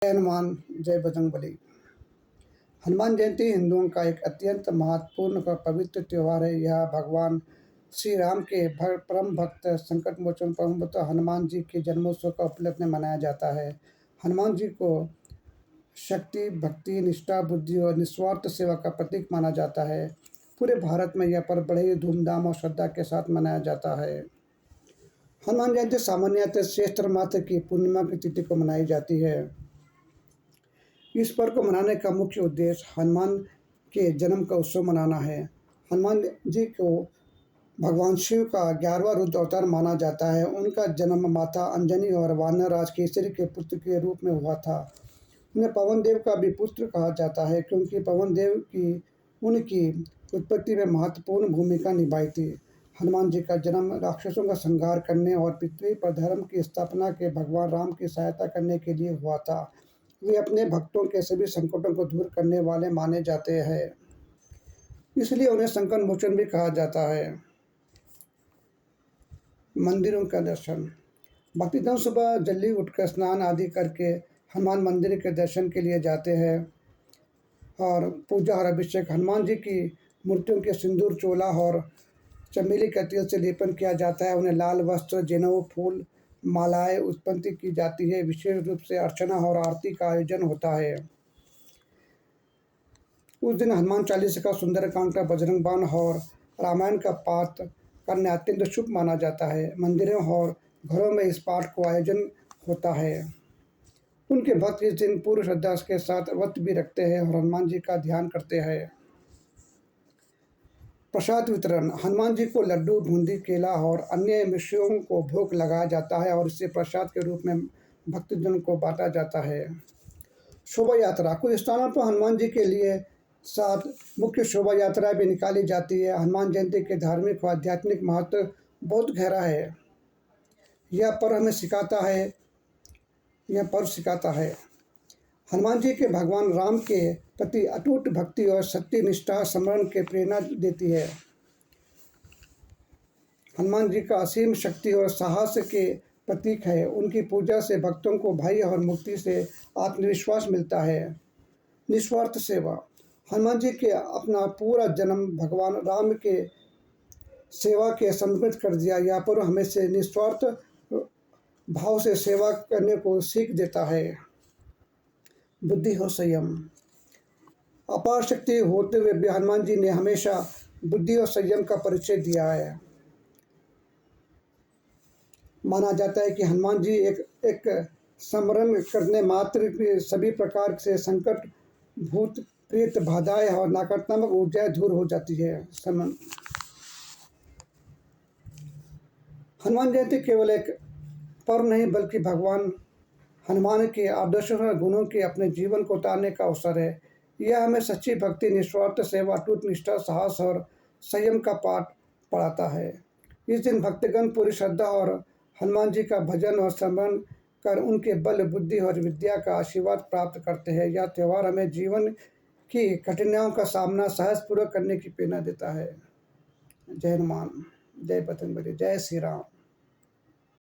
जय हनुमान, जय बजरंगबली। हनुमान जयंती हिंदुओं का एक अत्यंत महत्वपूर्ण और पवित्र त्यौहार है। यह भगवान श्री राम के परम भक्त संकट मोचन परम भक्त हनुमान जी के जन्मोत्सव का उपलक्ष्य में मनाया जाता है। हनुमान जी को शक्ति, भक्ति, निष्ठा, बुद्धि और निस्वार्थ सेवा का प्रतीक माना जाता है। पूरे भारत में यह पर्व बड़े ही धूमधाम और श्रद्धा के साथ मनाया जाता है। हनुमान जयंती सामान्यतः चैत्र मास की पूर्णिमा की तिथि को मनाई जाती है। इस पर्व को मनाने का मुख्य उद्देश्य हनुमान के जन्म का उत्सव मनाना है। हनुमान जी को भगवान शिव का 11वां रुद्र अवतार माना जाता है। उनका जन्म माता अंजनी और वानरराज केसरी के पुत्र के रूप में हुआ था। उन्हें पवन देव का भी पुत्र कहा जाता है, क्योंकि पवन देव की उनकी उत्पत्ति में महत्वपूर्ण भूमिका निभाई थी। हनुमान जी का जन्म राक्षसों का संहार करने और पृथ्वी पर धर्म की स्थापना के भगवान राम की सहायता करने के लिए हुआ था। वे अपने भक्तों के सभी संकटों को दूर करने वाले माने जाते हैं, इसलिए उन्हें संकट मोचन भी कहा जाता है। मंदिरों का दर्शन। भक्तजन सुबह जल्दी उठकर स्नान आदि करके हनुमान मंदिर के दर्शन के लिए जाते हैं और पूजा और अभिषेक। हनुमान जी की मूर्तियों के सिंदूर, चोला और चमेली के तेल से लेपन किया जाता है। उन्हें लाल वस्त्र, जनेऊ, फूल, मालाएं उत्पन्न की जाती है। विशेष रूप से अर्चना और आरती का आयोजन होता है। उस दिन हनुमान चालीसा का, सुंदरकांड का, बजरंग बाण और रामायण का पाठ करना अत्यंत शुभ माना जाता है। मंदिरों और घरों में इस पाठ को आयोजन होता है। उनके भक्त इस दिन पूर्ण श्रद्धा के साथ व्रत भी रखते हैं और हनुमान जी का ध्यान करते हैं। प्रसाद वितरण। हनुमान जी को लड्डू, बूंदी, केला और अन्य मिष्टियों को भोग लगाया जाता है और इसे प्रसाद के रूप में भक्तजन को बांटा जाता है। शोभा यात्रा। कुछ स्थानों पर हनुमान जी के लिए साथ मुख्य शोभा यात्रा भी निकाली जाती है। हनुमान जयंती के धार्मिक और आध्यात्मिक महत्व बहुत गहरा है। यह पर्व सिखाता है हनुमान जी के भगवान राम के प्रति अटूट भक्ति और सत्य निष्ठा समरण के प्रेरणा देती है। हनुमान जी का असीम शक्ति और साहस के प्रतीक है। उनकी पूजा से भक्तों को भय और मुक्ति से आत्मविश्वास मिलता है। निस्वार्थ सेवा। हनुमान जी के अपना पूरा जन्म भगवान राम के सेवा के समर्पित कर दिया। यह पर्व हमें से निस्वार्थ भाव से सेवा करने को सीख देता है। बुद्धि और संयम। अपार शक्ति होते हुए भी हनुमान जी ने हमेशा बुद्धि और संयम का परिचय दिया है। माना जाता है कि हनुमान जी एक स्मरण करने मात्र के सभी प्रकार से संकट, भूत प्रेत बाधाएं और नकारात्मक ऊर्जाएं दूर हो जाती है। हनुमान जयंती केवल एक पर्व नहीं, बल्कि भगवान हनुमान के आदर्शों और गुणों के अपने जीवन को उतारने का अवसर है। यह हमें सच्ची भक्ति, निस्वार्थ सेवा, अटूट निष्ठा, साहस और संयम का पाठ पढ़ाता है। इस दिन भक्तगण पूरी श्रद्धा और हनुमान जी का भजन और स्मरण कर उनके बल, बुद्धि और विद्या का आशीर्वाद प्राप्त करते हैं। यह त्यौहार हमें जीवन की कठिनाइयों का सामना साहसपूर्वक करने की प्रेरणा देता है। जय हनुमान, जय बजरंगबली, जय श्री राम।